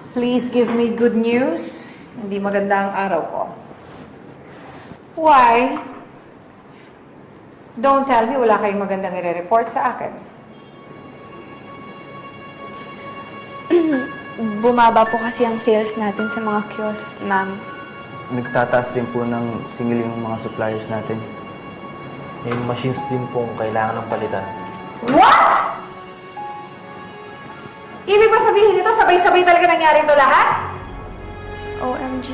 Please give me good news. Hindi maganda ang araw ko. Why? Don't tell me wala kayong magandang i-report sa akin. Bumaba po kasi ang sales natin sa mga kiosk, ma'am. Nagtataas din po ng singil yung mga suppliers natin. May machines din pong kailangan ng palitan. What? Ibig ba sabihin ito, sabay-sabay talaga nangyari ito lahat? OMG,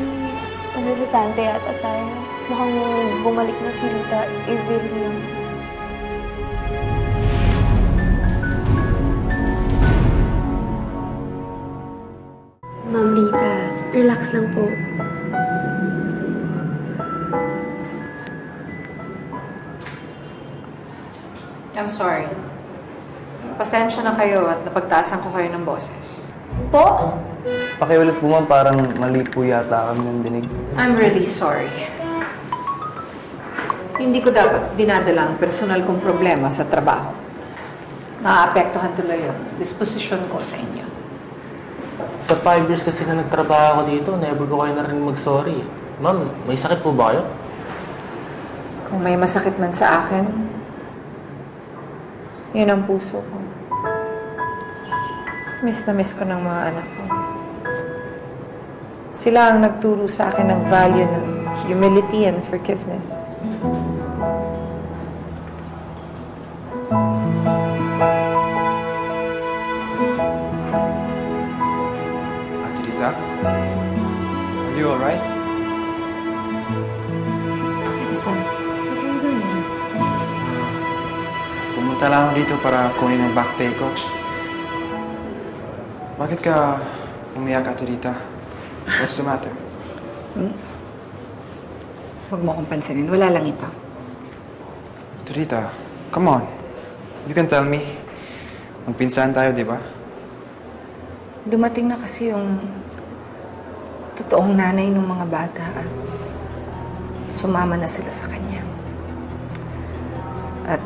nasasante yata tayo. Mukhang bumalik na si Rita Evelyn. Ma'am Rita, relax lang po. I'm sorry. Pasensya na kayo at napagtaasan ko kayo ng boses. Po? Pakiulit po ma'am, parang mali po yata kami ng dinig. I'm really sorry. Hindi ko dapat dinadala ang personal kong problema sa trabaho. Naaapektuhan tuloy yung disposition ko sa inyo. Sa 5 years kasi na nagtrabaho ako dito, never ko kayo na rin mag-sorry. Ma'am, may sakit po ba kayo? Kung may masakit man sa akin, yun ang puso ko. Miss na miss ko ng mga anak ko. Sila ang nagturo sa akin ng value ng humility and forgiveness. Ate Rita? Are you alright? Edison, what are you doing? Pumunta lang ako dito para kunin ang back pay ko. Bakit ka umiyak, Ate Rita? What's the matter? Huwag mo akong pansinin. Wala lang ito. Ate Rita, come on. You can tell me. Magpinsan tayo, di ba? Dumating na kasi yung totoong nanay ng mga bata at sumama na sila sa kanya. At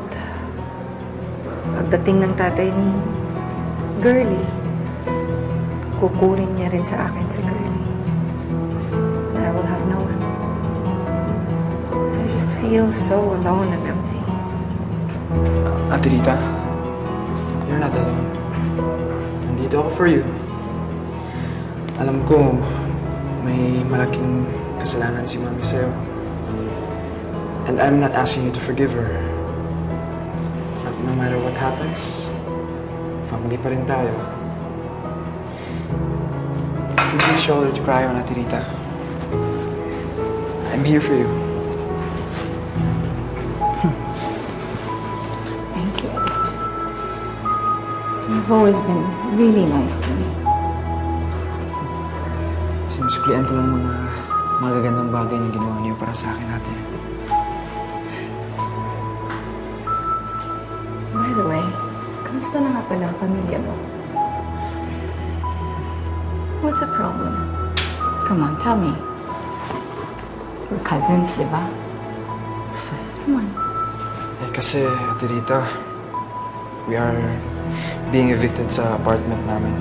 pagdating ng tatay ni Girlie, kukurin niya rin sa akin si Girlie. And I will have no one. I just feel so alone and empty. Ate Rita, you're not alone. Nandito ako for you. Alam ko, may malaking kasalanan si Mami sa'yo. And I'm not asking you to forgive her. But no matter what happens, family pa rin tayo. If you need a shoulder to cry on, Ate Rita, I'm here for you. Thank you, Edison. You've always been really nice to me. Sinusuklian ko lang mga magagandang bagay na ginawa niyo para sa akin, ate. By the way, kamusta na nga pala ang pamilya mo? What's the problem? Come on, tell me. We're cousins, di ba? Come on. Eh kasi, Ate Rita, we are being evicted sa apartment namin.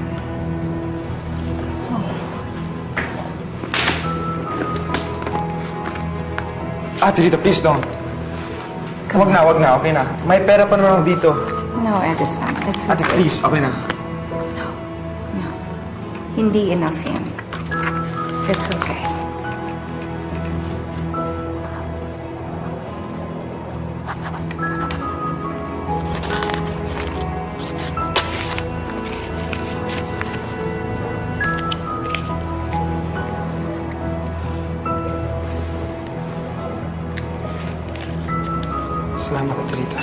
Ate Rita, please don't. Wag na, okay na. May pera pa naman ako dito. No, Edison. It's okay. Ate, please, okay na. No. Hindi enough yan. It's okay. Salamat, Ate Rita.